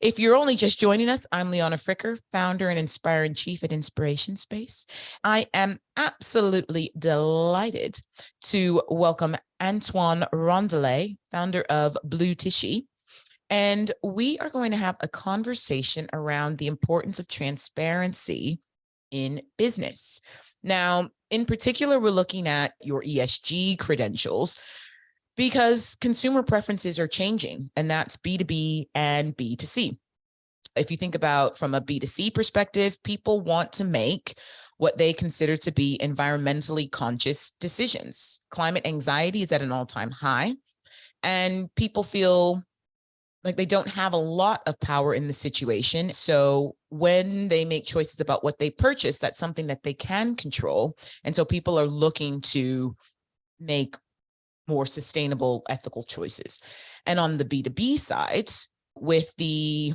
If you're only just joining us, I'm Leona Fricker, founder and inspiring chief at Inspiration Space. I am absolutely delighted to welcome Antoine Rondelet, founder of Bluteshi. And we are going to have a conversation around the importance of transparency in business. Now, in particular, we're looking at your ESG credentials, because consumer preferences are changing, and that's B2B and B2C. If you think about from a B2C perspective, people want to make what they consider to be environmentally conscious decisions. Climate anxiety is at an all-time high, and people feel like they don't have a lot of power in the situation. So when they make choices about what they purchase, that's something that they can control. And so people are looking to make more sustainable, ethical choices. And on the B2B side, with the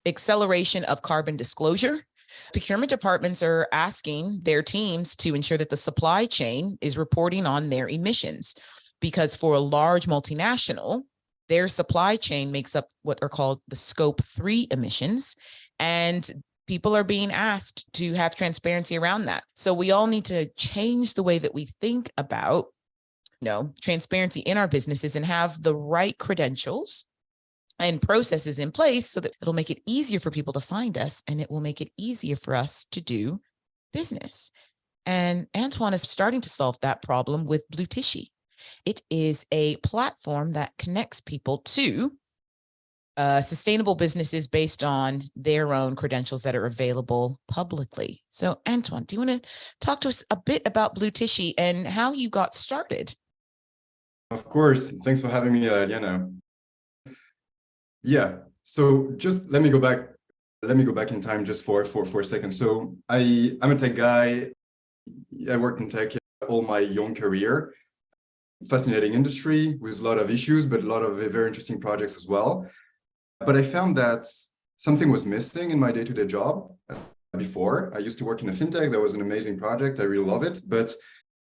acceleration of carbon disclosure, procurement departments are asking their teams to ensure that the supply chain is reporting on their emissions, because for a large multinational, their supply chain makes up what are called the scope 3 emissions. And people are being asked to have transparency around that. So we all need to change the way that we think about transparency in our businesses and have the right credentials and processes in place so that it'll make it easier for people to find us, and it will make it easier for us to do business. And Antoine is starting to solve that problem with Bluteshi. It is a platform that connects people to sustainable businesses based on their own credentials that are available publicly. So Antoine, do you want to talk to us a bit about Bluteshi and how you got started? Of course. Thanks for having me, Liana. Yeah. So just let me go back. Let me go back in time just for a second. So I'm a tech guy. I worked in tech all my young career. Fascinating industry with a lot of issues, but a lot of very interesting projects as well. But I found that something was missing in my day-to-day job before. I used to work in a fintech. That was an amazing project. I really love it. But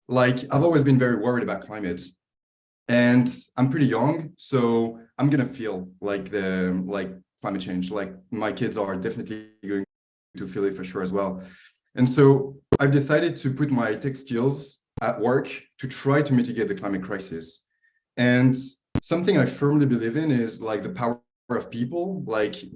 I've always been very worried about climate. And I'm pretty young, so I'm gonna feel climate change. Like my kids are definitely going to feel it for sure as well. And so I've decided to put my tech skills at work to try to mitigate the climate crisis. And something I firmly believe in is the power of people.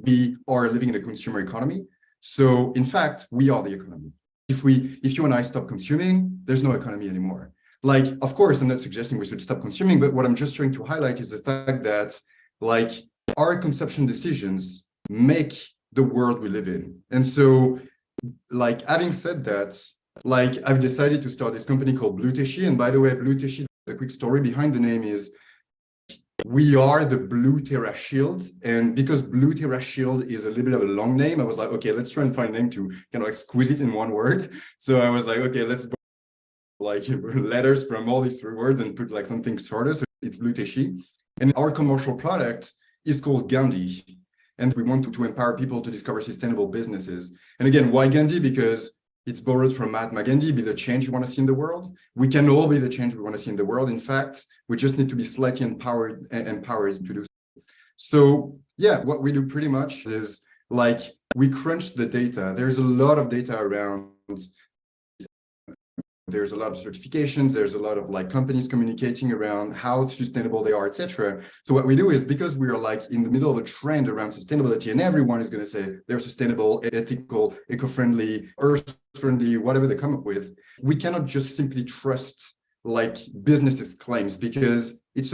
We are living in a consumer economy. So in fact, we are the economy. If you and I stop consuming, there's no economy anymore. Of course, I'm not suggesting we should stop consuming, but what I'm just trying to highlight is the fact that our consumption decisions make the world we live in. And so having said that, I've decided to start this company called Bluteshi. And by the way, Bluteshi, the quick story behind the name is we are the Blue Terra Shield. And because Blue Terra Shield is a little bit of a long name, I was like, okay, let's try and find a name to kind of squeeze it in one word. So I was like, okay, let's letters from all these 3 words and put something shorter. So it's Bluteshi. And our commercial product is called Ganddee. And we want to empower people to discover sustainable businesses. And again, why Ganddee? Because it's borrowed from Mahatma Gandhi, be the change you want to see in the world. We can all be the change we want to see in the world. In fact, we just need to be slightly empowered to do so. So yeah, what we do pretty much is we crunch the data. There's a lot of data around. There's a lot of certifications. There's a lot of companies communicating around how sustainable they are, etc. So what we do is, because we are in the middle of a trend around sustainability, and everyone is going to say they're sustainable, ethical, eco-friendly, earth-friendly, whatever they come up with, we cannot just simply trust businesses' claims, because it's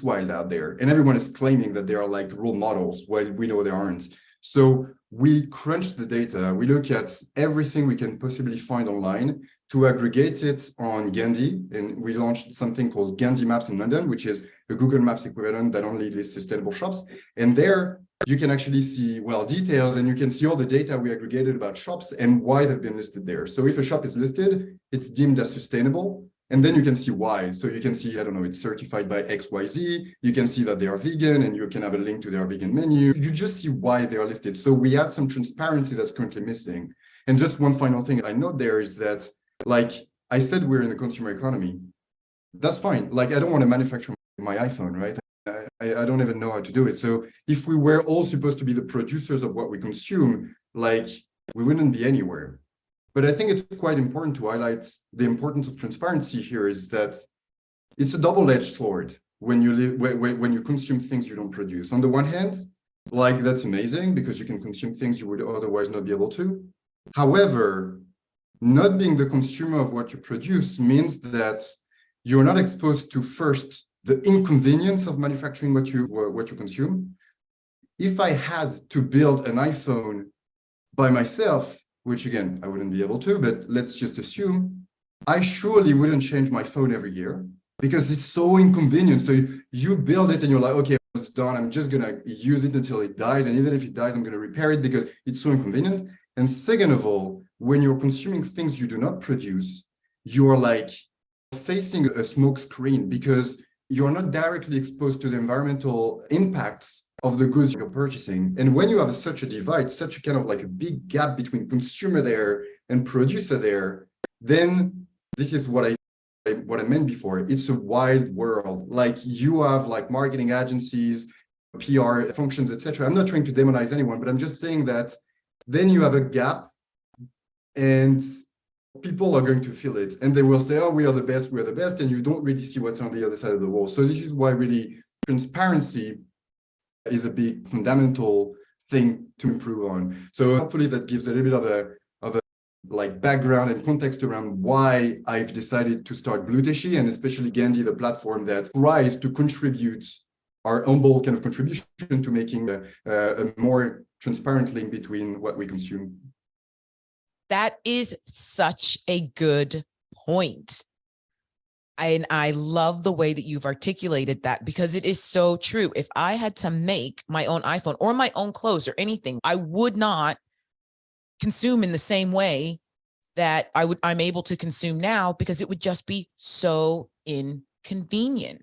wild out there, and everyone is claiming that they are role models while we know they aren't. So we crunch the data. We look at everything we can possibly find online to aggregate it on Ganddee. And we launched something called Ganddee Maps in London, which is a Google Maps equivalent that only lists sustainable shops. And there you can actually see, details, and you can see all the data we aggregated about shops and why they've been listed there. So if a shop is listed, it's deemed as sustainable. And then you can see why. So you can see, I don't know, it's certified by XYZ. You can see that they are vegan, and you can have a link to their vegan menu. You just see why they are listed. So we add some transparency that's currently missing. And just one final thing I note there is that, I said, we're in the consumer economy. That's fine. I don't want to manufacture my iPhone, right? I don't even know how to do it. So if we were all supposed to be the producers of what we consume, like we wouldn't be anywhere. But I think it's quite important to highlight the importance of transparency here is that it's a double-edged sword when you live, when you consume things you don't produce. On the one hand, like that's amazing because you can consume things you would otherwise not be able to. However, not being the consumer of what you produce means that you're not exposed to first the inconvenience of manufacturing what you consume. If I had to build an iPhone by myself, which again I wouldn't be able to, but let's just assume, I surely wouldn't change my phone every year because it's so inconvenient. So you build it and you're like, okay, it's done. I'm just gonna use it until it dies, and even if it dies, I'm gonna repair it because it's so inconvenient. And second of all, when you're consuming things you do not produce, you're like facing a smoke screen because you're not directly exposed to the environmental impacts of the goods you're purchasing. And when you have such a divide, such a kind of like a big gap between consumer there and producer there, then this is what I meant before. It's a wild world. Like you have like marketing agencies, PR functions, etc. I'm not trying to demonize anyone, but I'm just saying that then you have a gap and people are going to feel it and they will say, oh, we are the best, we're the best. And you don't really see what's on the other side of the wall. So this is why really transparency is a big fundamental thing to improve on. So hopefully that gives a little bit of a like background and context around why I've decided to start Bluteshi, and especially Ganddee, the platform that tries to contribute our humble kind of contribution to making a more transparent link between what we consume. That is such a good point. And I love the way that you've articulated that because it is so true. If I had to make my own iPhone or my own clothes or anything, I would not consume in the same way that I'm able to consume now because it would just be so inconvenient.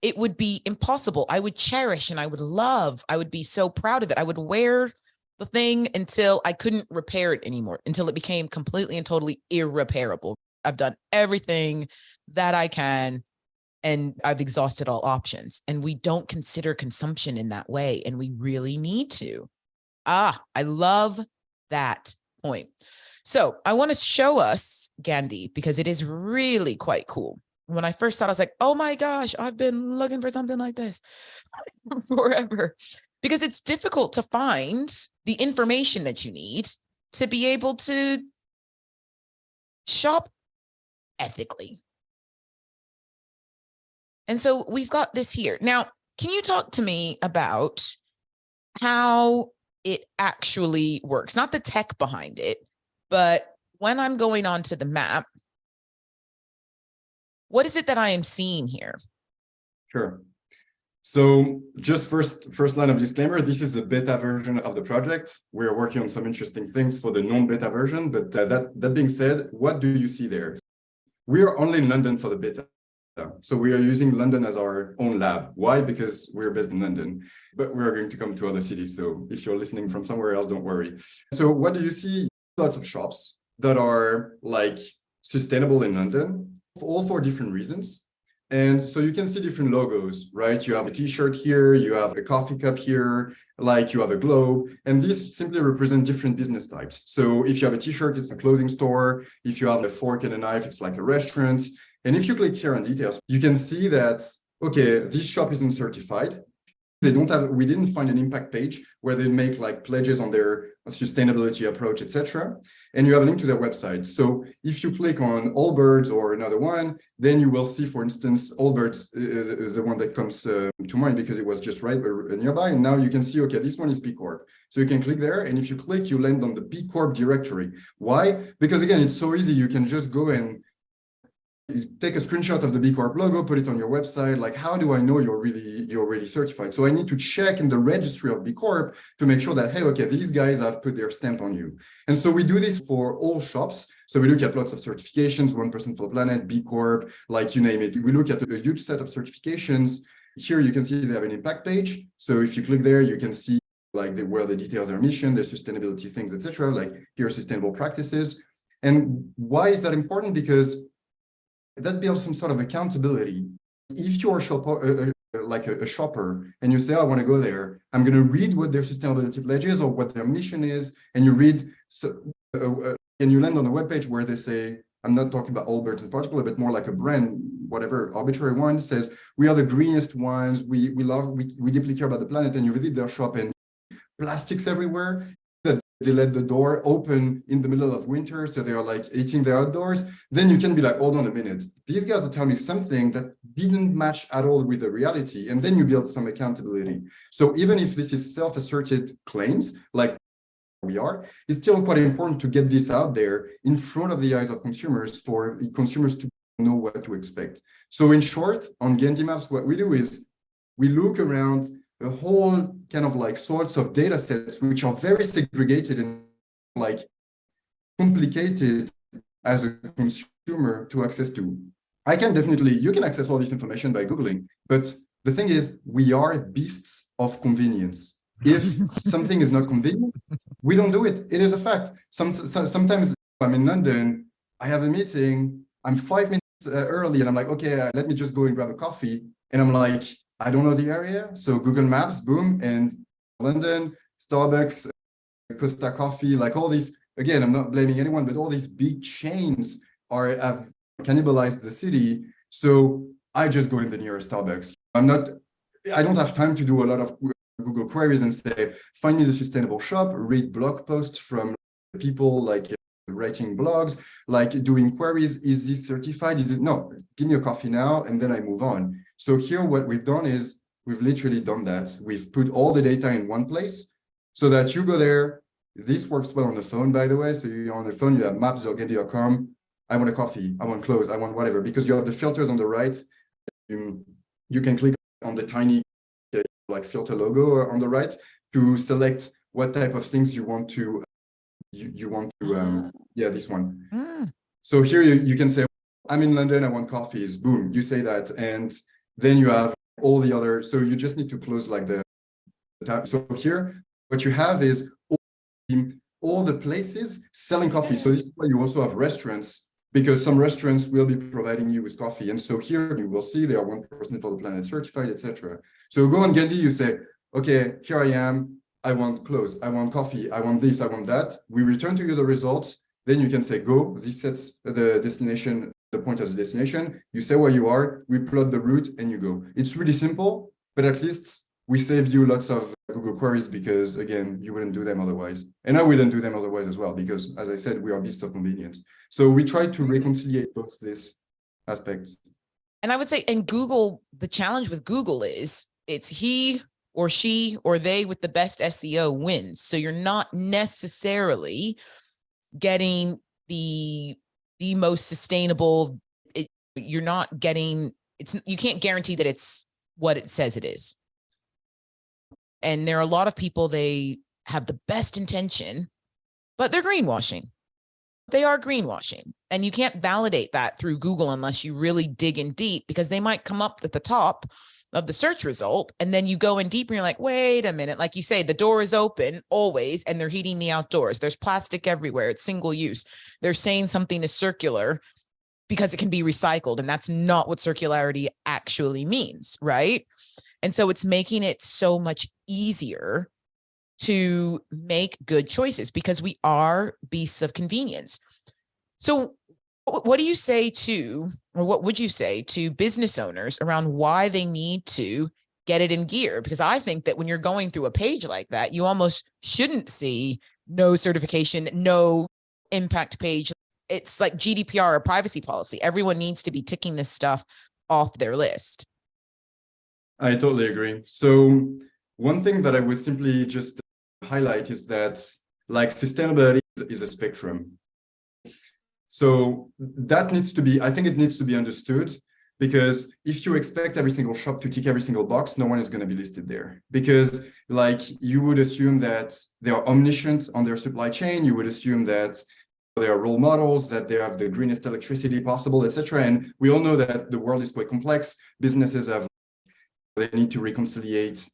It would be impossible. I would cherish and I would love, I would be so proud of it. I would wear the thing until I couldn't repair it anymore, until it became completely and totally irreparable. I've done everything that I can and I've exhausted all options. And we don't consider consumption in that way. And we really need to. I love that point. So I want to show us Ganddee because it is really quite cool. When I first saw it, I was like, oh my gosh, I've been looking for something like this forever. Because it's difficult to find the information that you need to be able to shop ethically. And so we've got this here. Now, can you talk to me about how it actually works? Not the tech behind it, but when I'm going onto the map, what is it that I am seeing here? Sure. So just first line of disclaimer, this is a beta version of the project. We're working on some interesting things for the non-beta version, but that being said, what do you see there? We are only in London for the beta. So we are using London as our own lab. Why? Because we're based in London, but we're going to come to other cities. So if you're listening from somewhere else, don't worry. So what do you see? Lots of shops that are like sustainable in London, all for different reasons. And so you can see different logos, right? You have a t-shirt here, you have a coffee cup here, like you have a globe, and these simply represent different business types. So if you have a t-shirt, it's a clothing store. If you have a fork and a knife, it's like a restaurant. And if you click here on details, you can see that, okay, this shop isn't certified. We didn't find an impact page where they make like pledges on their sustainability approach, etc. And you have a link to their website. So if you click on Allbirds or another one, then you will see, for instance, Allbirds, the one that comes to mind because it was just right nearby. And now you can see, okay, this one is B Corp. So you can click there. And if you click, you land on the B Corp directory. Why? Because again, it's so easy. You can just go and you take a screenshot of the B Corp logo, put it on your website. Like, how do I know you're really certified? So I need to check in the registry of B Corp to make sure that, hey, okay, these guys have put their stamp on you. And so we do this for all shops. So we look at lots of certifications, 1% for the planet, B Corp, like you name it. We look at a huge set of certifications. Here you can see they have an impact page. So if you click there, you can see like where the details are mission, the sustainability things, etc. Like here are sustainable practices. And why is that important? Because that builds some sort of accountability. If you're a like a shopper, and you say, I want to go there. I'm going to read what their sustainability pledge is or what their mission is, and you read, and you land on a webpage where they say, I'm not talking about Allbirds in particular, but more like a brand, whatever arbitrary one says, we are the greenest ones. We deeply care about the planet. And you visit their shop and plastics everywhere. That they let the door open in the middle of winter, so they are like eating the outdoors. Then you can be like, hold on a minute. These guys are telling me something that didn't match at all with the reality. And then you build some accountability. So even if this is self-asserted claims, like we are, it's still quite important to get this out there in front of the eyes of consumers for consumers to know what to expect. So in short, on Ganddee Maps, what we do is we look around a whole kind of like sorts of data sets, which are very segregated and like complicated as a consumer to access to. You can access all this information by Googling, but the thing is, we are beasts of convenience. If something is not convenient, we don't do it. It is a fact. Sometimes I'm in London, I have a meeting, I'm 5 minutes early, and I'm like, okay, let me just go and grab a coffee. And I'm like, I don't know the area. So Google Maps, boom, and London, Starbucks, Costa Coffee, like all these, again, I'm not blaming anyone, but all these big chains have cannibalized the city. So I just go in the nearest Starbucks. I don't have time to do a lot of Google queries and say, find me the sustainable shop, read blog posts from people like writing blogs, like doing queries. Is this certified? Is it? No, give me a coffee now, and then I move on. So here, what we've done is we've literally done that. We've put all the data in one place so that you go there. This works well on the phone, by the way. So you're on the phone, you have maps.ganddee.com. I want a coffee, I want clothes, I want whatever, because you have the filters on the right. You can click on the tiny like filter logo on the right to select what type of things you want to yeah, this one. So here you can say, I'm in London, I want coffees, boom, you say that, and then you have all the other, so you just need to close like the tab. So here what you have is all the places selling coffee. So this is why you also have restaurants, because some restaurants will be providing you with coffee. And so here you will see they are 1% for the planet certified, etc. So you go on Ganddee, you say, okay, here I am. I want clothes, I want coffee, I want this, I want that. We return to you the results. Then you can say, go. This sets the destination, the point as a destination. You say where you are, we plot the route, and you go. It's really simple, but at least we save you lots of Google queries because, again, you wouldn't do them otherwise. And I wouldn't do them otherwise as well, because, as I said, we are beasts of convenience. So we try to reconcile both these aspects. And I would say, in Google, the challenge with Google is it's he or she or they with the best SEO wins. So you're not necessarily getting the most sustainable. You're not getting, you can't guarantee that it's what it says it is. And there are a lot of people, they have the best intention, but they're greenwashing. They are greenwashing. And you can't validate that through Google unless you really dig in deep, because they might come up at the top of the search result, and then you go in deep and you're like, wait a minute, like you say, the door is open always and they're heating the outdoors. There's plastic everywhere. It's single use. They're saying something is circular because it can be recycled, and that's not what circularity actually means, right? And so it's making it so much easier to make good choices because we are beasts of convenience. So what do you say to, or what would you say to business owners around why they need to get it in gear? Because I think that when you're going through a page like that, you almost shouldn't see no certification, no impact page. It's like GDPR or privacy policy. Everyone needs to be ticking this stuff off their list. I totally agree. So one thing that I would simply just highlight is that, like, sustainability is a spectrum. So that needs to be, I think it needs to be understood, because if you expect every single shop to tick every single box, no one is going to be listed there, because like you would assume that they are omniscient on their supply chain. You would assume that they are role models, that they have the greenest electricity possible, etc. And we all know that the world is quite complex. Businesses they need to reconciliate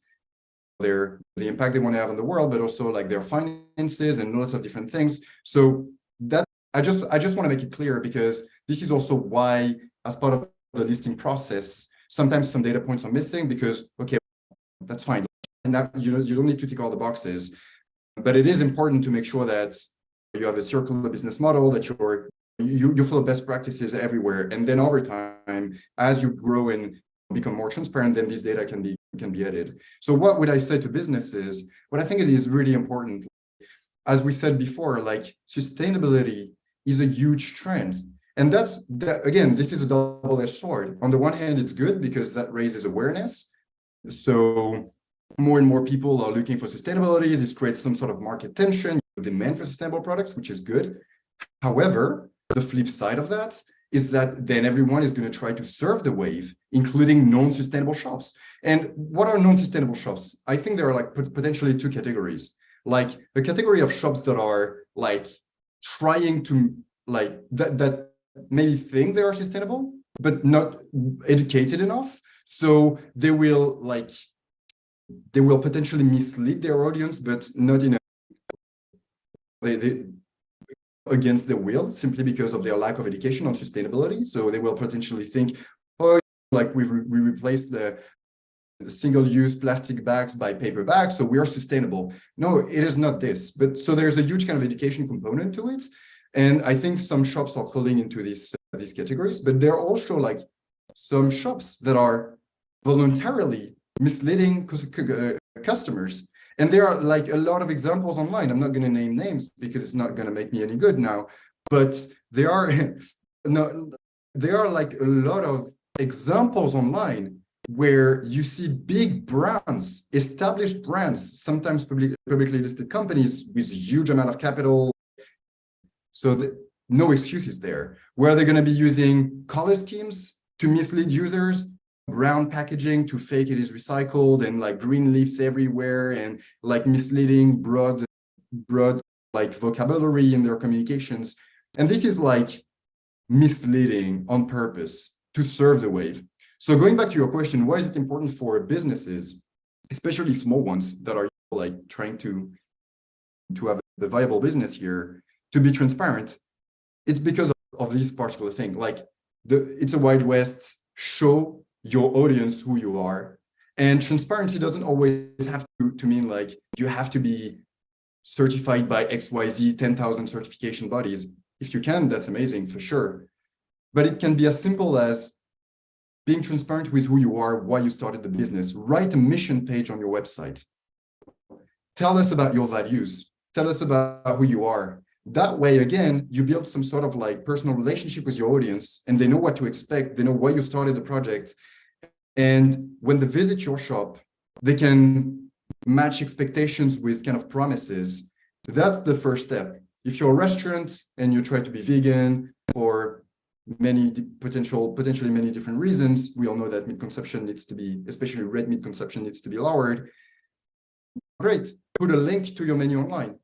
the impact they want to have on the world, but also like their finances and lots of different things. So that I just want to make it clear, because this is also why, as part of the listing process, Sometimes some data points are missing because, okay, that's fine. And that you don't need to tick all the boxes, but it is important to make sure that you have a circular business model, that you follow best practices everywhere. And then over time, as you grow and become more transparent, then this data can be added. So what would I say to businesses? What I think it is really important, as we said before, like sustainability is a huge trend. And that again, this is a double-edged sword. On the one hand, it's good because that raises awareness. So more and more people are looking for sustainability. This creates some sort of market tension, demand for sustainable products, which is good. However, the flip side of that is that then everyone is going to try to surf the wave, including non-sustainable shops. And what are non-sustainable shops? I think there are like potentially two categories. Like a category of shops that are like trying to like that maybe think they are sustainable, but not educated enough. So they will potentially mislead their audience, but not in a they against their will, simply because of their lack of education on sustainability. So they will potentially think, oh, like we replaced the single-use plastic bags by paper bags, so we are sustainable. No, it is not this. But so there's a huge kind of education component to it. And I think some shops are falling into these categories, but there are also like some shops that are voluntarily misleading customers. And there are like a lot of examples online. I'm not going to name names because it's not going to make me any good now, but there are like a lot of examples online where you see big brands, established brands, sometimes publicly listed companies with a huge amount of capital. So no excuses there, where they're going to be using color schemes to mislead users, brown packaging to fake it is recycled, and like green leaves everywhere, and like misleading broad like vocabulary in their communications. And this is like misleading on purpose to serve the wave. So going back to your question, why is it important for businesses, especially small ones that are like trying to have the viable business here, to be transparent? It's because of this particular thing. Like it's a Wild West. Show your audience who you are, and transparency doesn't always have to mean like you have to be certified by XYZ 10,000 certification bodies. If you can, that's amazing for sure. But it can be as simple as being transparent with who you are, why you started the business. Write a mission page on your website. Tell us about your values. Tell us about who you are. That way, again, you build some sort of like personal relationship with your audience, and they know what to expect. They know why you started the project. And when they visit your shop, they can match expectations with kind of promises. That's the first step. If you're a restaurant and you try to be vegan for potentially many different reasons, we all know that meat consumption needs to be, especially red meat consumption, needs to be lowered. Great. Put a link to your menu online.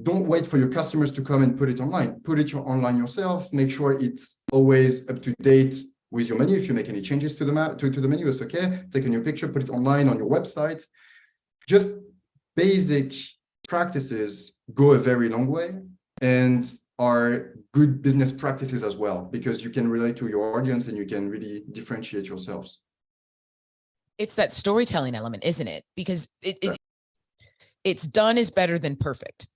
Don't wait for your customers to come and put it online. Put it online yourself. Make sure it's always up to date with your menu. If you make any changes to the menu, it's okay. Take a new picture, put it online on your website. Just basic practices go a very long way and are good business practices as well, because you can relate to your audience and you can really differentiate yourselves. It's that storytelling element, isn't it? Because it's done is better than perfect.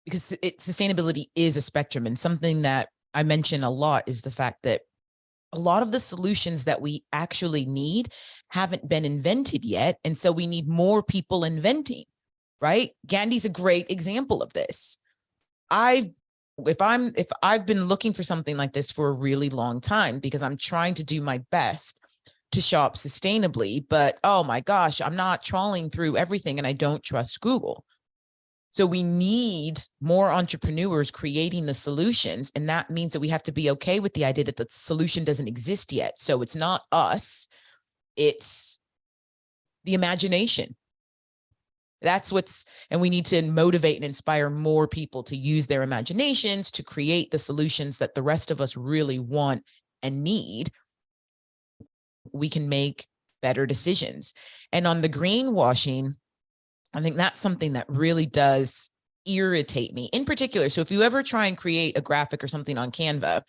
Because sustainability is a spectrum, and something that I mention a lot is the fact that a lot of the solutions that we actually need haven't been invented yet. And so we need more people inventing, right? Ganddee's a great example of this. If I've been looking for something like this for a really long time, because I'm trying to do my best to shop sustainably, but oh my gosh, I'm not trawling through everything and I don't trust Google. So we need more entrepreneurs creating the solutions. And that means that we have to be okay with the idea that the solution doesn't exist yet. So it's not us, it's the imagination. And we need to motivate and inspire more people to use their imaginations to create the solutions that the rest of us really want and need. We can make better decisions. And on the greenwashing, I think that's something that really does irritate me in particular. So if you ever try and create a graphic or something on Canva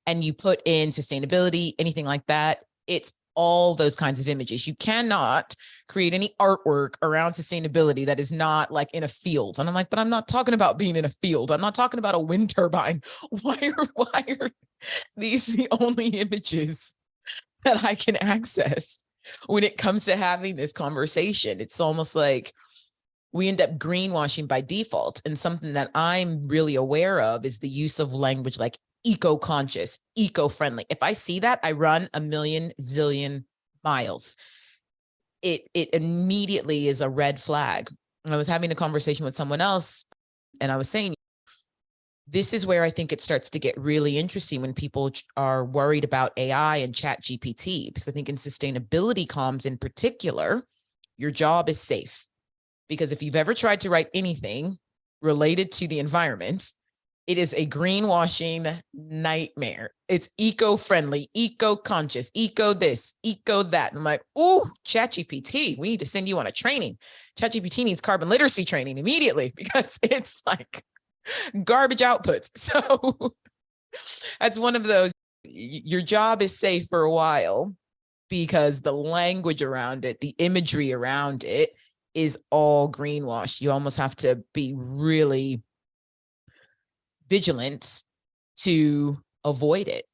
and you put in sustainability, anything like that, it's all those kinds of images. You cannot create any artwork around sustainability that is not like in a field. And I'm like, but I'm not talking about being in a field. I'm not talking about a wind turbine. Why are these the only images that I can access when it comes to having this conversation? It's almost like we end up greenwashing by default. And something that I'm really aware of is the use of language like eco-conscious, eco-friendly. If I see that, I run a million zillion miles. It immediately is a red flag. I was having a conversation with someone else, and I was saying, this is where I think it starts to get really interesting when people are worried about AI and Chat GPT, because I think in sustainability comms in particular, your job is safe. Because if you've ever tried to write anything related to the environment, it is a greenwashing nightmare. It's eco-friendly, eco-conscious, eco this, eco that. And I'm like, ooh, ChatGPT, we need to send you on a training. ChatGPT needs carbon literacy training immediately because it's like garbage outputs. So that's one of those, your job is safe for a while because the language around it, the imagery around it is all greenwash. You almost have to be really vigilant to avoid it.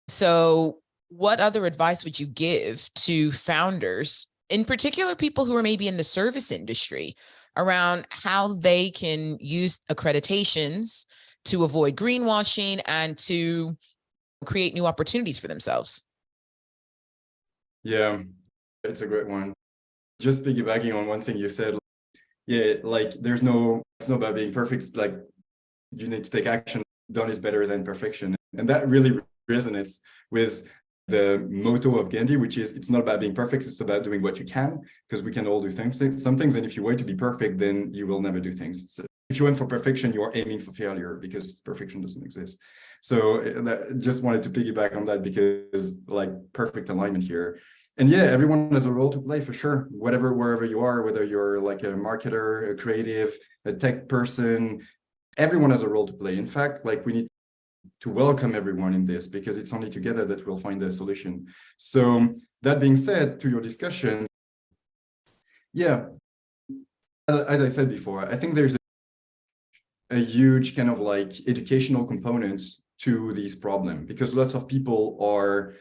So what other advice would you give to founders, in particular people who are maybe in the service industry, around how they can use accreditations to avoid greenwashing and to create new opportunities for themselves? Yeah, it's a great one. Just piggybacking on one thing you said, yeah, like it's not about being perfect. It's like you need to take action. Done is better than perfection. And that really resonates with the motto of Ganddee, which is it's not about being perfect, it's about doing what you can, because we can all do some things. And if you wait to be perfect, then you will never do things. So if you went for perfection, you are aiming for failure because perfection doesn't exist. So just wanted to piggyback on that because like perfect alignment here. And yeah, everyone has a role to play for sure, wherever you are, whether you're like a marketer, a creative, a tech person, everyone has a role to play. In fact, like we need to welcome everyone in this because it's only together that we'll find a solution. So that being said, to your discussion, yeah, as I said before, I think there's a huge kind of like educational component to this problem because lots of people are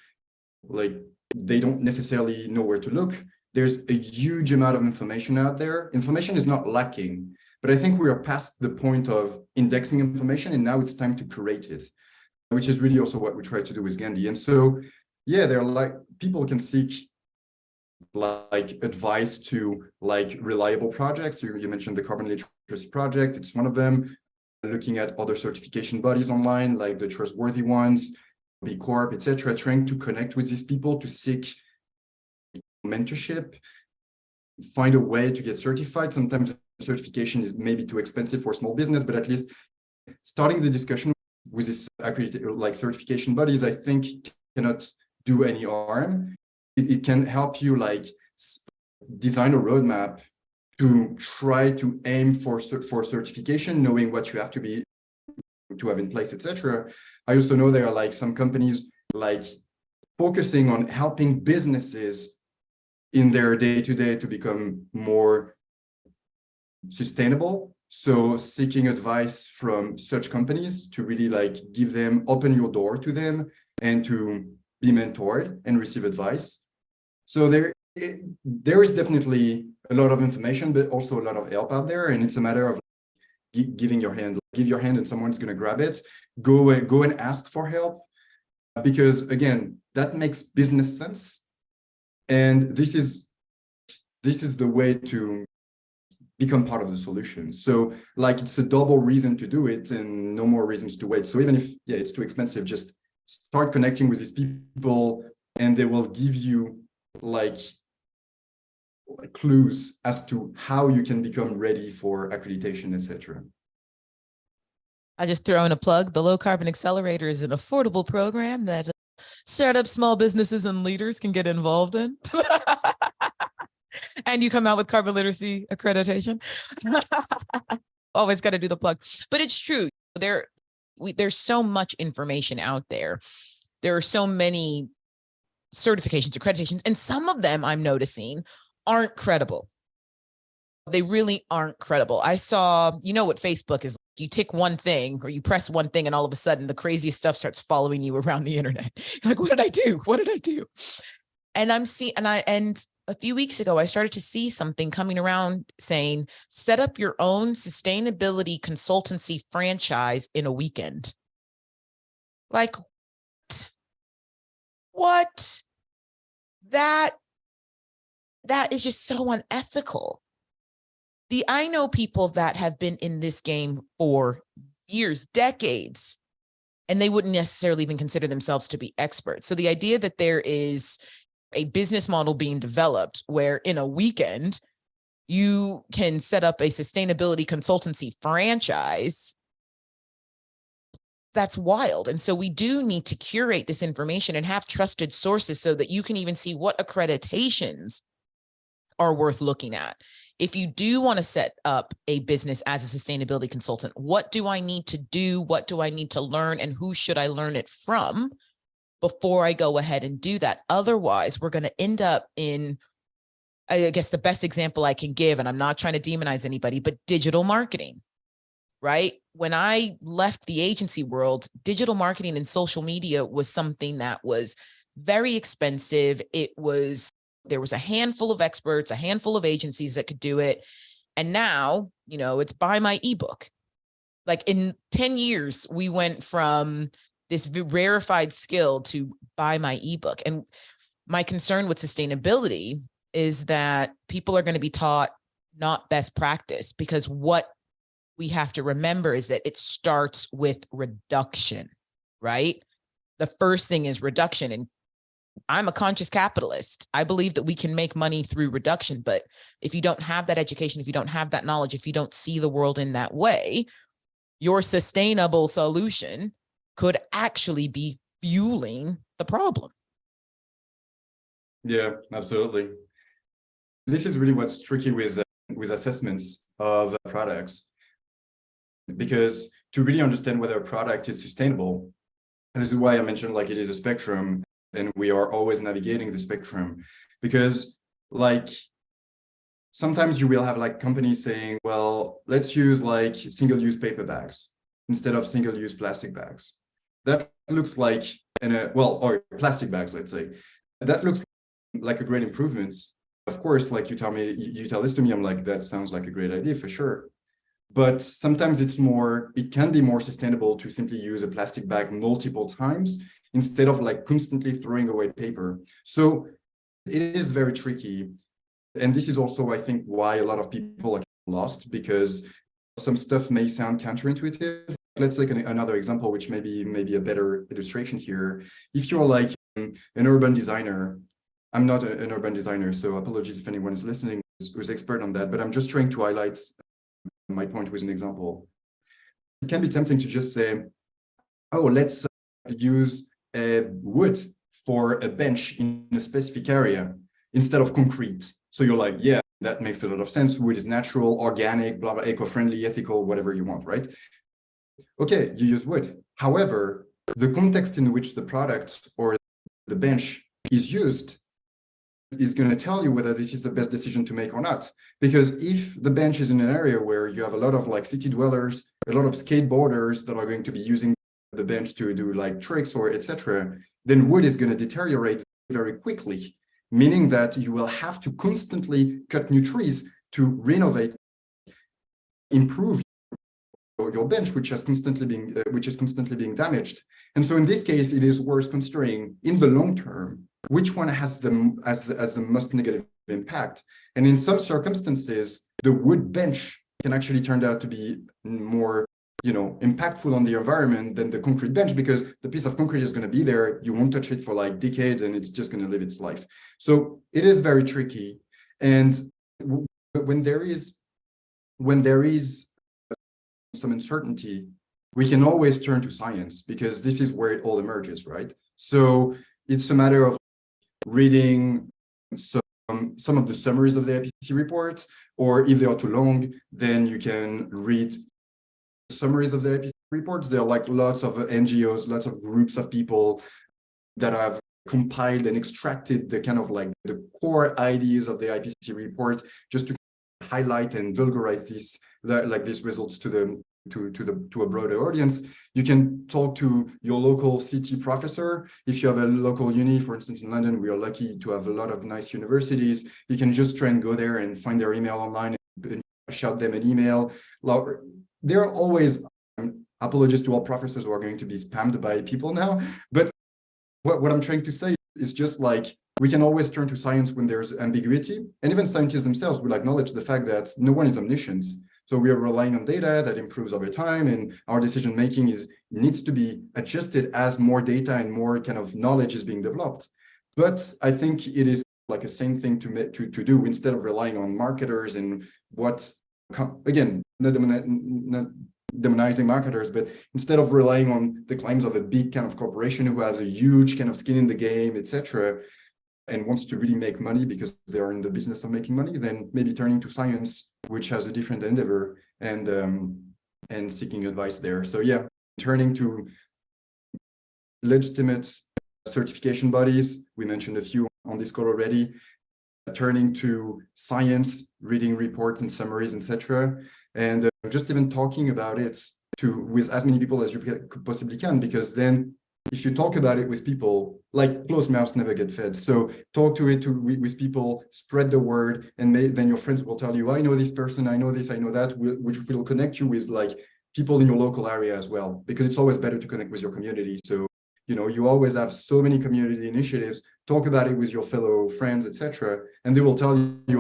like, they don't necessarily know where to look. There's a huge amount of information out there. Information is not lacking, but I think we are past the point of indexing information and now it's time to curate it, which is really also what we try to do with Ganddee. And so, yeah, they're like, people can seek like advice to like reliable projects. So you mentioned the Carbon Literacy Project. It's one of them. Looking at other certification bodies online, like the trustworthy ones, B Corp, etc., trying to connect with these people to seek mentorship, find a way to get certified. Sometimes certification is maybe too expensive for small business, but at least starting the discussion with this accredited like certification bodies, I think cannot do any harm. It can help you like design a roadmap to try to aim for certification, knowing what you have to have in place, etc. I also know there are like some companies like focusing on helping businesses in their day-to-day to become more sustainable. So seeking advice from such companies to really like give them, open your door to them and to be mentored and receive advice. So there is definitely a lot of information, but also a lot of help out there. And it's a matter of giving your hand, give your hand and someone's going to grab it. Go and ask for help. Because again, that makes business sense. And this is the way to become part of the solution. So like it's a double reason to do it and no more reasons to wait. So even if it's too expensive, just start connecting with these people and they will give you like clues as to how you can become ready for accreditation, etc. I just throw in a plug. The Low Carbon Accelerator is an affordable program that startups, small businesses, and leaders can get involved in. And you come out with carbon literacy accreditation. Always got to do the plug. But it's true. There's so much information out there. There are so many certifications, accreditations, and some of them I'm noticing aren't credible. They really aren't credible. I saw, you know what Facebook is like. You tick one thing or you press one thing and all of a sudden the craziest stuff starts following you around the internet. You're like, what did I do? What did I do? And and a few weeks ago, I started to see something coming around saying, set up your own sustainability consultancy franchise in a weekend. Like, what? That is just so unethical. I know people that have been in this game for years, decades, and they wouldn't necessarily even consider themselves to be experts. So the idea that there is a business model being developed where in a weekend you can set up a sustainability consultancy franchise, that's wild. And so we do need to curate this information and have trusted sources so that you can even see what accreditations are worth looking at. If you do want to set up a business as a sustainability consultant, what do I need to do? What do I need to learn? And who should I learn it from before I go ahead and do that? Otherwise, we're going to end up in, I guess the best example I can give, and I'm not trying to demonize anybody, but digital marketing, right? When I left the agency world, digital marketing and social media was something that was very expensive. There was a handful of experts, a handful of agencies that could do it. And now, it's buy my ebook. Like in 10 years, we went from this rarefied skill to buy my ebook. And my concern with sustainability is that people are going to be taught not best practice, because what we have to remember is that it starts with reduction, right? The first thing is reduction. And I'm a conscious capitalist. I believe that we can make money through reduction. But if you don't have that education, if you don't have that knowledge, if you don't see the world in that way, your sustainable solution could actually be fueling the problem. Yeah, absolutely. This is really what's tricky with assessments of products, because to really understand whether a product is sustainable, this is why I mentioned like it is a spectrum. And we are always navigating the spectrum, because like sometimes you will have like companies saying, well, let's use like single-use paper bags instead of single-use plastic bags. That looks like, or plastic bags, let's say. That looks like a great improvement. Of course, like you tell this to me, I'm like, that sounds like a great idea for sure. But sometimes it can be more sustainable to simply use a plastic bag multiple times instead of like constantly throwing away paper. So it is very tricky. And this is also, I think, why a lot of people are lost, because some stuff may sound counterintuitive. Let's take another example, which may be a better illustration here. If you're like an urban designer, I'm not an urban designer, so apologies if anyone is listening who's expert on that, but I'm just trying to highlight my point with an example. It can be tempting to just say, oh, let's use wood for a bench in a specific area instead of concrete. So you're like, yeah, that makes a lot of sense. Wood is natural, organic, blah, blah, eco-friendly, ethical, whatever you want, right? Okay, you use wood. However, the context in which the product or the bench is used is going to tell you whether this is the best decision to make or not. Because if the bench is in an area where you have a lot of like city dwellers, a lot of skateboarders that are going to be using the bench to do like tricks or etc., then wood is going to deteriorate very quickly, meaning that you will have to constantly cut new trees to renovate, improve your bench, which is constantly being damaged. And so in this case, it is worth considering in the long term which one has the most negative impact. And in some circumstances, the wood bench can actually turn out to be more impactful on the environment than the concrete bench, because the piece of concrete is going to be there. You won't touch it for like decades and it's just going to live its life. So it is very tricky. And when there is some uncertainty, we can always turn to science, because this is where it all emerges, right? So it's a matter of reading some of the summaries of the IPCC report, or if they are too long, then you can read summaries of the IPCC reports. There are like lots of NGOs, lots of groups of people that have compiled and extracted the kind of like the core ideas of the IPCC report, just to highlight and vulgarize these results to a broader audience. You can talk to your local CT professor. If you have a local uni, for instance, in London, we are lucky to have a lot of nice universities. You can just try and go there and find their email online and shout them an email. There are always apologies to all professors who are going to be spammed by people now, but what I'm trying to say is just like, we can always turn to science when there's ambiguity, and even scientists themselves will acknowledge the fact that no one is omniscient. So we are relying on data that improves over time, and our decision making needs to be adjusted as more data and more kind of knowledge is being developed. But I think it is like a same thing to do, instead of relying on marketers and again, not demonizing marketers, but instead of relying on the claims of a big kind of corporation who has a huge kind of skin in the game, etc., and wants to really make money because they are in the business of making money, then maybe turning to science, which has a different endeavor, and seeking advice there. So yeah, turning to legitimate certification bodies. We mentioned a few on this call already. Turning to science, reading reports and summaries, etc., and just even talking about it with as many people as you possibly can, because then if you talk about it with people, like closed mouths never get fed. So talk to it with people, spread the word, and then your friends will tell you, I know this person, I know this, I know that, which will connect you with like people in your local area as well, because it's always better to connect with your community. So, you know, you always have so many community initiatives, talk about it with your fellow friends, etc., and they will tell you,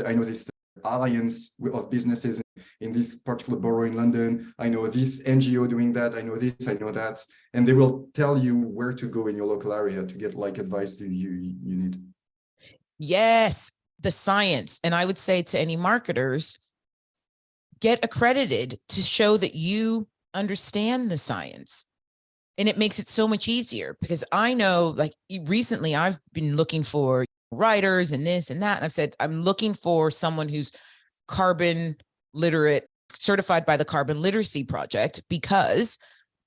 I know this alliance of businesses in this particular borough in London, I know this NGO doing that, I know this, I know that, and they will tell you where to go in your local area to get like advice you need. Yes, the science. And I would say to any marketers, get accredited to show that you understand the science. And it makes it so much easier, because I know, like, recently I've been looking for writers and this and that. And I've said, I'm looking for someone who's carbon literate, certified by the Carbon Literacy Project, because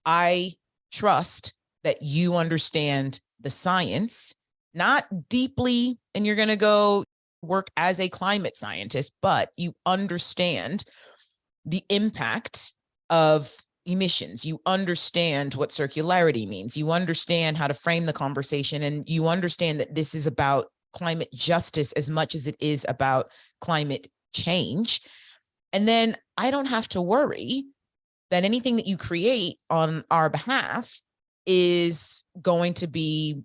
I trust that you understand the science, not deeply, and you're going to go work as a climate scientist, but you understand the impact of emissions. You understand what circularity means. You understand how to frame the conversation, and you understand that this is about climate justice as much as it is about climate change. And then I don't have to worry that anything that you create on our behalf is going to be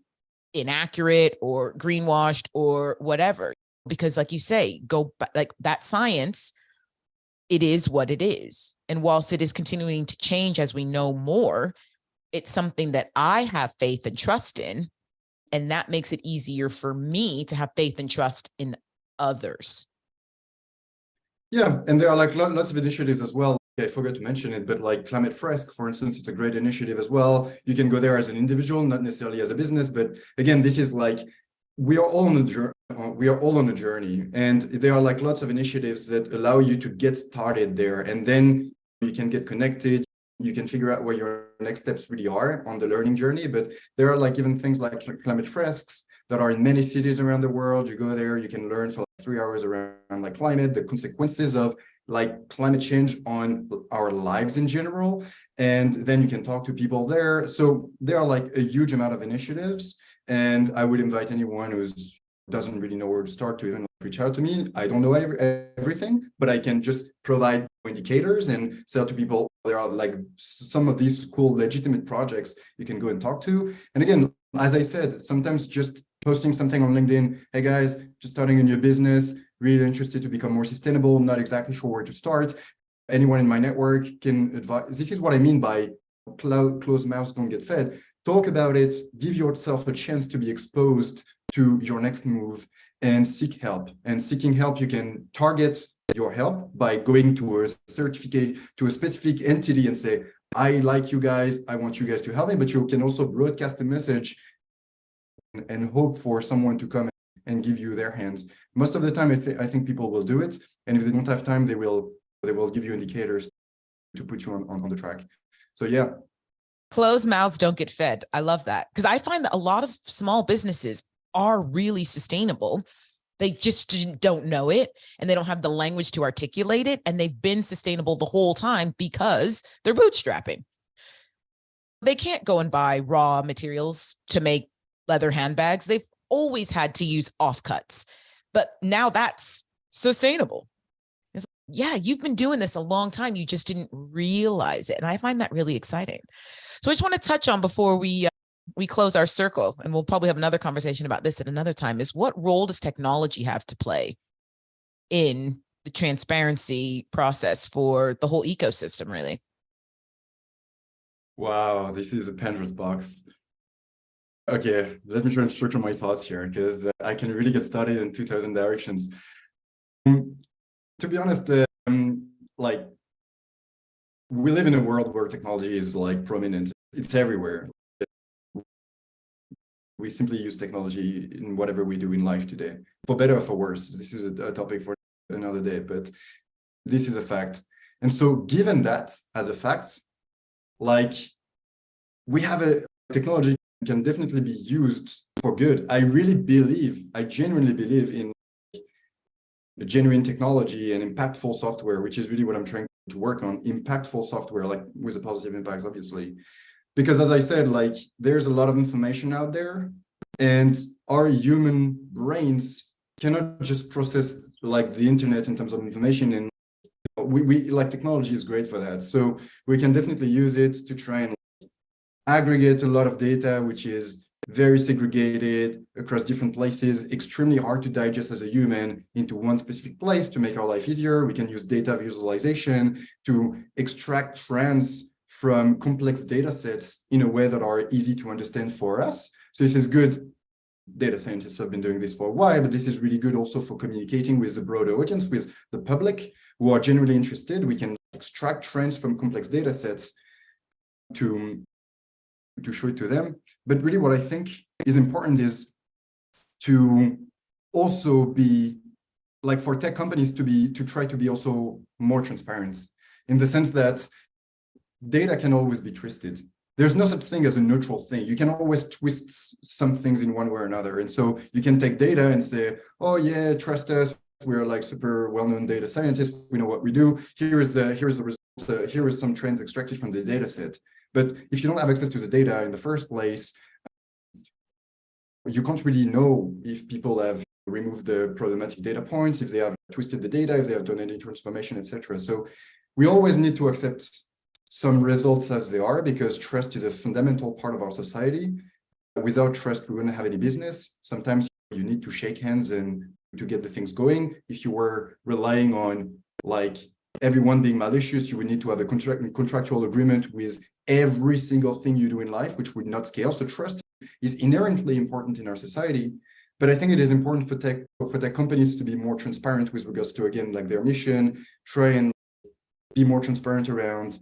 inaccurate or greenwashed or whatever, because like you say, like that science, it is what it is. And whilst it is continuing to change as we know more, it's something that I have faith and trust in. And that makes it easier for me to have faith and trust in others. Yeah, and there are like lots of initiatives as well. I forgot to mention it, but like Climate Fresk, for instance, it's a great initiative as well. You can go there as an individual, not necessarily as a business. But again, this is like, we are all on a journey. We are all on a journey, and there are like lots of initiatives that allow you to get started there, and then you can get connected. You can figure out where your next steps really are on the learning journey. But there are like even things like Climate Fresks that are in many cities around the world. You go there, you can learn for like 3 hours around like climate, the consequences of like climate change on our lives in general. And then you can talk to people there. So there are like a huge amount of initiatives. And I would invite anyone who doesn't really know where to start to even reach out to me. I don't know everything, but I can just provide indicators and sell to people. There are like some of these cool, legitimate projects you can go and talk to. And again, as I said, sometimes just posting something on LinkedIn, hey guys, just starting a new business, really interested to become more sustainable, not exactly sure where to start. Anyone in my network can advise. This is what I mean by closed mouths don't get fed. Talk about it, give yourself a chance to be exposed to your next move, and seek help. And seeking help, you can target your help by going to a certificate, to a specific entity and say, I like you guys, I want you guys to help me. But you can also broadcast a message and hope for someone to come and give you their hands. Most of the time, I think people will do it. And if they don't have time, they will give you indicators to put you on the track. So yeah. Closed mouths don't get fed. I love that, because I find that a lot of small businesses are really sustainable. They just don't know it, and they don't have the language to articulate it. And they've been sustainable the whole time because they're bootstrapping. They can't go and buy raw materials to make leather handbags. They've always had to use offcuts, but now that's sustainable. It's like, yeah, you've been doing this a long time. You just didn't realize it. And I find that really exciting. So I just want to touch on, before we close our circle, and we'll probably have another conversation about this at another time, is what role does technology have to play in the transparency process for the whole ecosystem, really? Wow, this is a Pandora's box. Okay, let me try and structure my thoughts here, because I can really get started in 2,000 directions. To be honest, like, we live in a world where technology is like prominent. It's everywhere. We simply use technology in whatever we do in life today, for better or for worse. This is a topic for another day, but this is a fact. And so given that as a fact, like, we have a technology can definitely be used for good. I genuinely believe in genuine technology and impactful software, which is really what I'm trying to work on. Impactful software, like with a positive impact, obviously. Because as I said, like, there's a lot of information out there, and our human brains cannot just process like the internet in terms of information. And we like, technology is great for that. So we can definitely use it to try and aggregate a lot of data, which is very segregated across different places, extremely hard to digest as a human into one specific place to make our life easier. We can use data visualization to extract trends from complex data sets in a way that are easy to understand for us. So this is good. Data scientists have been doing this for a while, but this is really good also for communicating with the broader audience, with the public who are generally interested. We can extract trends from complex data sets to show it to them. But really what I think is important is to also be, like, for tech companies to try to be also more transparent, in the sense that data can always be twisted. There's no such thing as a neutral thing. You can always twist some things in one way or another. And so you can take data and say, oh yeah, trust us. We're like super well-known data scientists. We know what we do. Here's the result. Here is some trends extracted from the data set. But if you don't have access to the data in the first place, you can't really know if people have removed the problematic data points, if they have twisted the data, if they have done any transformation, etc. So we always need to accept some results as they are, because trust is a fundamental part of our society. Without trust, we wouldn't have any business. Sometimes you need to shake hands and to get the things going. If you were relying on like everyone being malicious, you would need to have a contractual agreement with every single thing you do in life, which would not scale. So trust is inherently important in our society. But I think it is important for tech companies to be more transparent with regards to, again, like their mission, try and be more transparent around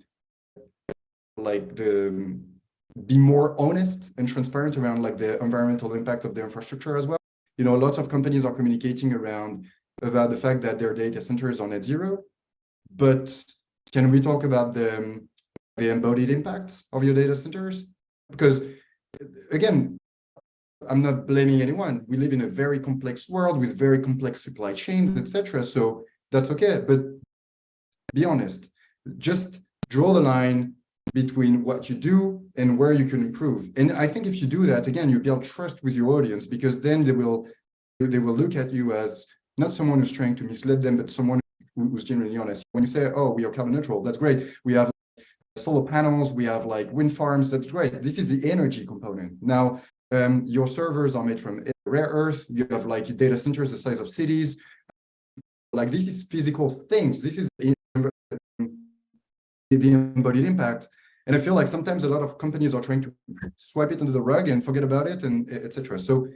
like be more honest and transparent around like the environmental impact of their infrastructure as well. You know, lots of companies are communicating about the fact that their data centers are net zero, but can we talk about the embodied impacts of your data centers? Because again, I'm not blaming anyone. We live in a very complex world with very complex supply chains, etc. So that's okay, but be honest. Just draw the line between what you do and where you can improve. And I think if you do that, again, you build trust with your audience, because then they will look at you as not someone who's trying to mislead them, but someone who's genuinely honest. When you say, oh, we are carbon neutral, that's great. We have solar panels, we have like wind farms, that's great. This is the energy component. Now, your servers are made from rare earth. You have like data centers the size of cities. Like, this is physical things. This is the embodied impact. And I feel like sometimes a lot of companies are trying to swipe it under the rug and forget about it, and etc. So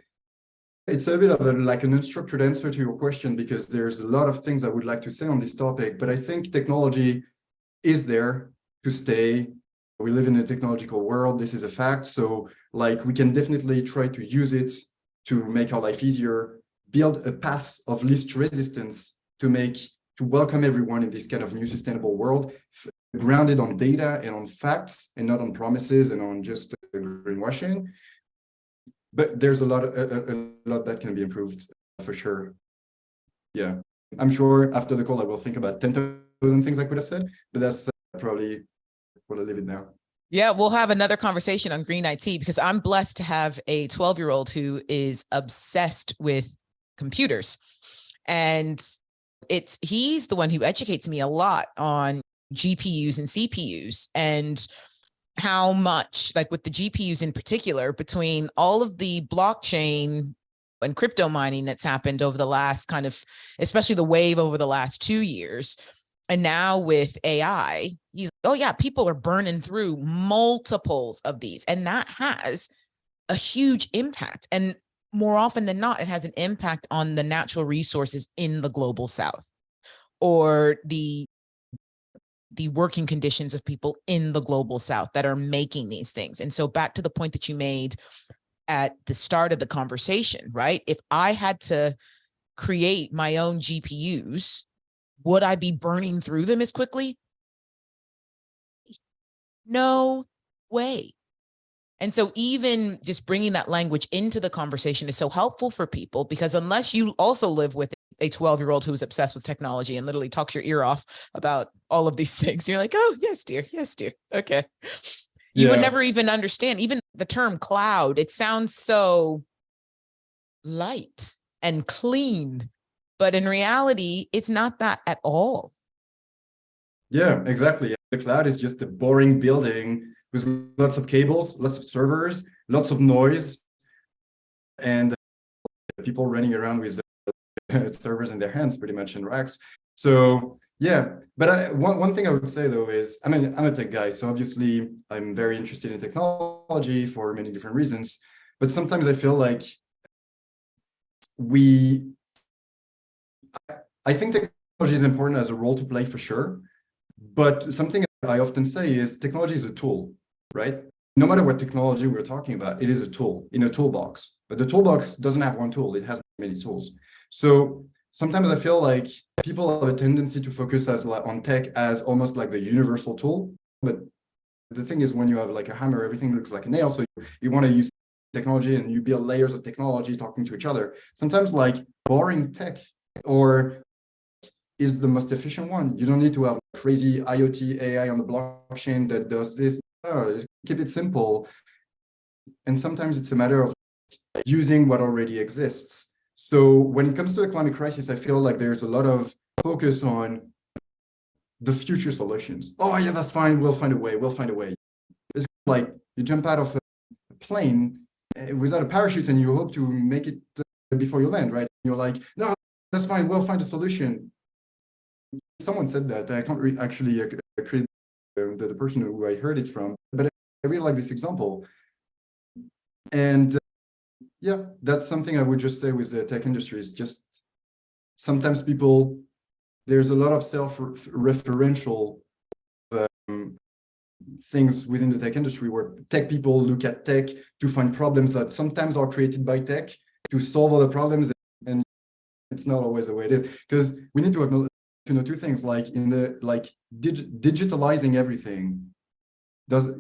it's a bit of like an unstructured answer to your question, because there's a lot of things I would like to say on this topic, but I think technology is there to stay. We live in a technological world. This is a fact. So like, we can definitely try to use it to make our life easier, build a path of least resistance to make to welcome everyone in this kind of new sustainable world, grounded on data and on facts and not on promises and on just greenwashing. But there's a lot that can be improved for sure. Yeah, I'm sure after the call I will think about 10,000 things I could have said, but that's probably what I'll leave it now. Yeah, we'll have another conversation on green IT because I'm blessed to have a 12-year-old who is obsessed with computers. And he's the one who educates me a lot on GPUs and CPUs and how much, like with the GPUs in particular, between all of the blockchain and crypto mining that's happened over the last especially the wave over the last 2 years. And now with AI, people are burning through multiples of these. And that has a huge impact. And more often than not, it has an impact on the natural resources in the global South or the working conditions of people in the global South that are making these things. And so back to the point that you made at the start of the conversation, right? If I had to create my own GPUs, would I be burning through them as quickly? No way. And so even just bringing that language into the conversation is so helpful for people, because unless you also live with a 12-year-old who is obsessed with technology and literally talks your ear off about all of these things, you're like, oh, yes, dear. Yes, dear. Okay. You would never even understand even the term cloud. It sounds so light and clean, but in reality, it's not that at all. Yeah, exactly. The cloud is just a boring building with lots of cables, lots of servers, lots of noise, and people running around with servers in their hands pretty much in racks. So yeah, but one thing I would say though is, I'm a tech guy, so obviously I'm very interested in technology for many different reasons, but sometimes I feel like I think technology is important as a role to play for sure, but something I often say is technology is a tool, right? No matter what technology we're talking about, it is a tool in a toolbox, but the toolbox doesn't have one tool, it has many tools. So sometimes I feel like people have a tendency to focus on tech as almost like the universal tool, but the thing is, when you have like a hammer, everything looks like a nail, so you want to use technology and you build layers of technology talking to each other. Sometimes like boring tech or is the most efficient one. You don't need to have crazy IoT AI on the blockchain that does this. Keep it simple. And sometimes it's a matter of using what already exists. So when it comes to the climate crisis, I feel like there's a lot of focus on the future solutions. Oh yeah, that's fine. We'll find a way. We'll find a way. It's like you jump out of a plane without a parachute and you hope to make it before you land, right? You're like, no, that's fine. We'll find a solution. Someone said that. I can't actually credit the person who I heard it from, but I really like this example. And yeah, that's something I would just say with the tech industry is just sometimes there's a lot of self-referential things within the tech industry where tech people look at tech to find problems that sometimes are created by tech to solve other problems, and it's not always the way it is, because we need to know two things, like digitalizing everything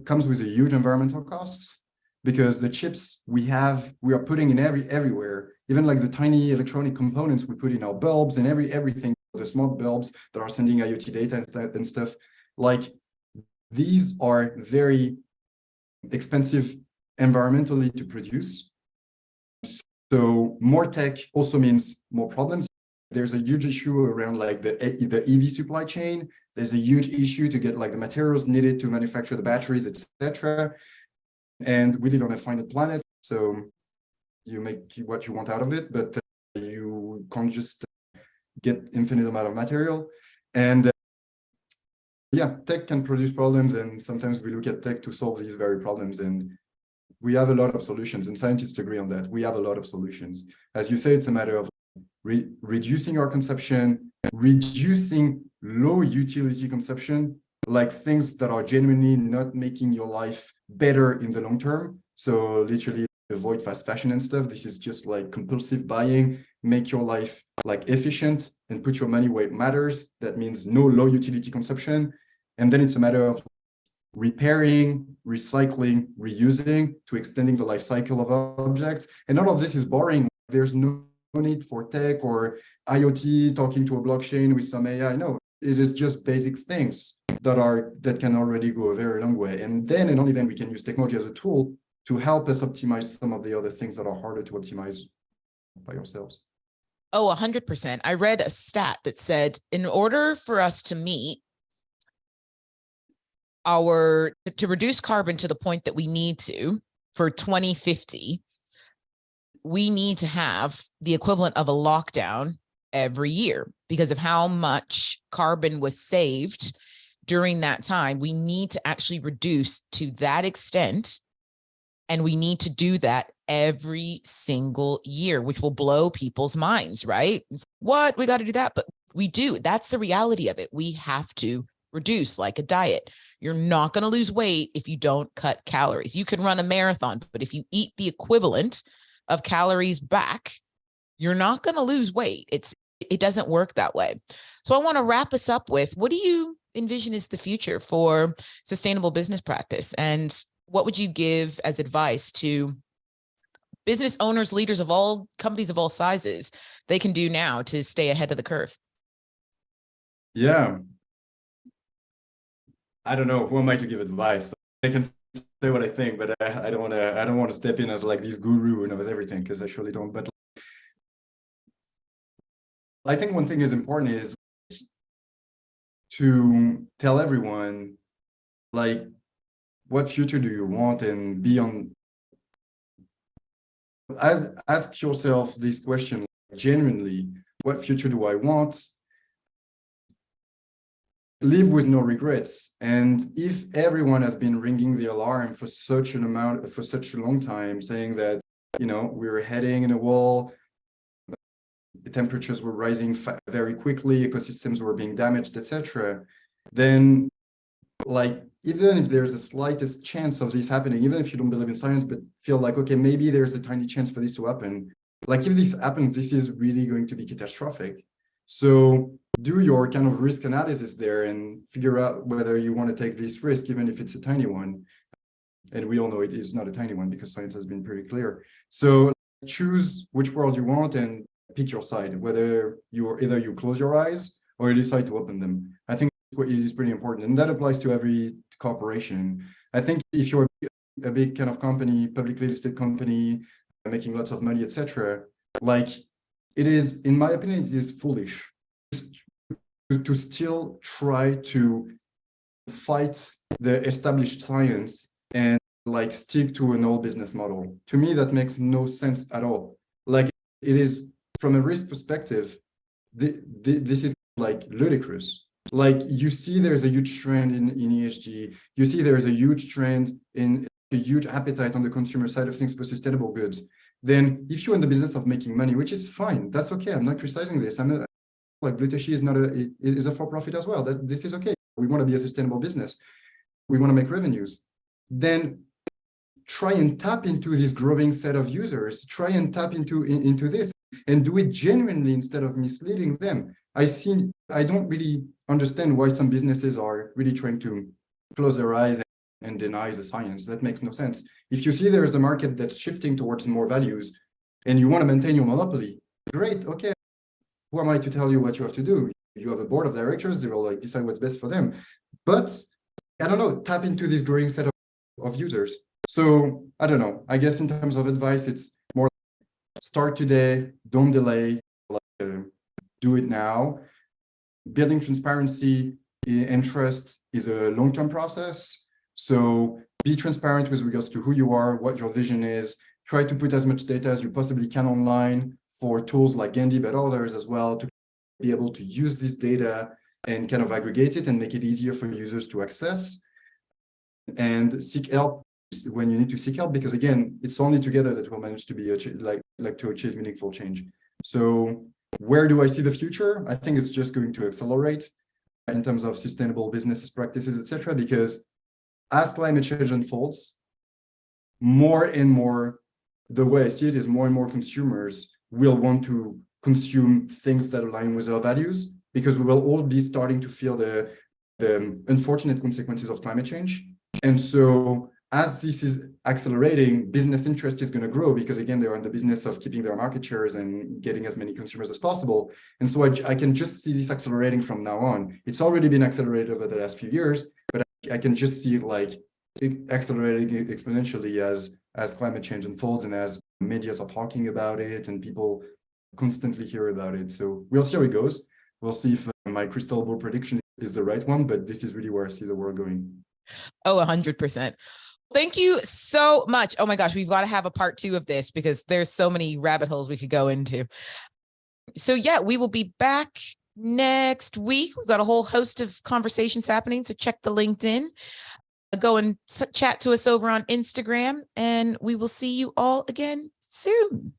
comes with a huge environmental costs, because the chips we are putting in everywhere, even like the tiny electronic components we put in our bulbs and everything, the smart bulbs that are sending IoT data and stuff, like these are very expensive environmentally to produce. So more tech also means more problems. There's a huge issue around like the EV supply chain. There's a huge issue to get like the materials needed to manufacture the batteries, etc. And we live on a finite planet, so you make what you want out of it, but you can't just get infinite amount of material. And yeah, tech can produce problems, and sometimes we look at tech to solve these very problems, and we have a lot of solutions, and scientists agree on that. We have a lot of solutions. As you say, it's a matter of reducing our consumption, reducing low utility consumption, like things that are genuinely not making your life better in the long term. So literally avoid fast fashion and stuff. This is just like compulsive buying, make your life like efficient and put your money where it matters. That means no low utility consumption. And then it's a matter of repairing, recycling, reusing to extending the life cycle of objects. And all of this is boring. There's no need for tech or IoT talking to a blockchain with some AI. No, it is just basic things that can already go a very long way. And then and only then we can use technology as a tool to help us optimize some of the other things that are harder to optimize by ourselves. Oh, 100%. I read a stat that said in order for us to meet to reduce carbon to the point that we need to for 2050, we need to have the equivalent of a lockdown every year because of how much carbon was saved during that time. We need to actually reduce to that extent. And we need to do that every single year, which will blow people's minds, right? What? We got to do that. But we do. That's the reality of it. We have to reduce like a diet. You're not going to lose weight if you don't cut calories. You can run a marathon, but if you eat the equivalent of calories back, you're not going to lose weight. It doesn't work that way. So I want to wrap us up with, what do you envision is the future for sustainable business practice? And what would you give as advice to business owners, leaders of all companies of all sizes they can do now to stay ahead of the curve? Yeah. I don't know, who am I to give advice? I can say what I think, but I don't want to step in as like this guru and knows everything, because I surely don't. But I think one thing is important is to tell everyone, like, what future do you want, and be on. Ask yourself this question genuinely: what future do I want? Live with no regrets. And if everyone has been ringing the alarm for such a long time, saying that, we're heading in a wall, the temperatures were rising very quickly, ecosystems were being damaged, etc., then, like, even if there's the slightest chance of this happening, even if you don't believe in science, but feel like, okay, maybe there's a tiny chance for this to happen. Like, if this happens, this is really going to be catastrophic. So do your kind of risk analysis there and figure out whether you want to take this risk, even if it's a tiny one. And we all know it is not a tiny one because science has been pretty clear. So choose which world you want and pick your side, whether either you close your eyes or you decide to open them. I think it is pretty important. And that applies to every corporation. I think if you're a big kind of company, publicly listed company, making lots of money, etc., like, it is, in my opinion, it is foolish to still try to fight the established science and like stick to an old business model. To me, that makes no sense at all. Like, it is, from a risk perspective, this is like ludicrous. Like, you see there's a huge trend in ESG. You see there's a huge trend in a huge appetite on the consumer side of things for sustainable goods. Then if you're in the business of making money, which is fine, that's okay. I'm not criticizing this. Like, Bluteshi is a for-profit as well. This is okay. We want to be a sustainable business. We want to make revenues. Then try and tap into this growing set of users. Try and tap into this and do it genuinely instead of misleading them. I don't really understand why some businesses are really trying to close their eyes and deny the science. That makes no sense. If you see there's a market that's shifting towards more values and you want to maintain your monopoly, great, okay. Who am I to tell you what you have to do? You have a board of directors, they will like decide what's best for them. But I don't know, tap into this growing set of users. So I don't know, I guess in terms of advice, it's more start today, don't delay, do it now. Building transparency and trust is a long-term process. So be transparent with regards to who you are, what your vision is. Try to put as much data as you possibly can online for tools like Ganddee, but others as well, to be able to use this data and kind of aggregate it and make it easier for users to access. And seek help when you need to seek help, because again, it's only together that we'll manage to be to achieve meaningful change. So where do I see the future? I think it's just going to accelerate in terms of sustainable business practices, etc. Because as climate change unfolds, more and more, the way I see it is more and more consumers will want to consume things that align with our values, because we will all be starting to feel the unfortunate consequences of climate change. And so as this is accelerating, business interest is going to grow, because again, they're in the business of keeping their market shares and getting as many consumers as possible. And so I can just see this accelerating from now on. It's already been accelerated over the last few years, but I can just see it accelerating exponentially as climate change unfolds and as medias are talking about it and people constantly hear about it. So we'll see how it goes. We'll see if my crystal ball prediction is the right one, but this is really where I see the world going. Oh, 100%. Thank you so much. Oh my gosh, we've got to have a part 2 of this because there's so many rabbit holes we could go into. So yeah, we will be back next week. We've got a whole host of conversations happening, so check the LinkedIn. Go and chat to us over on Instagram, and we will see you all again soon.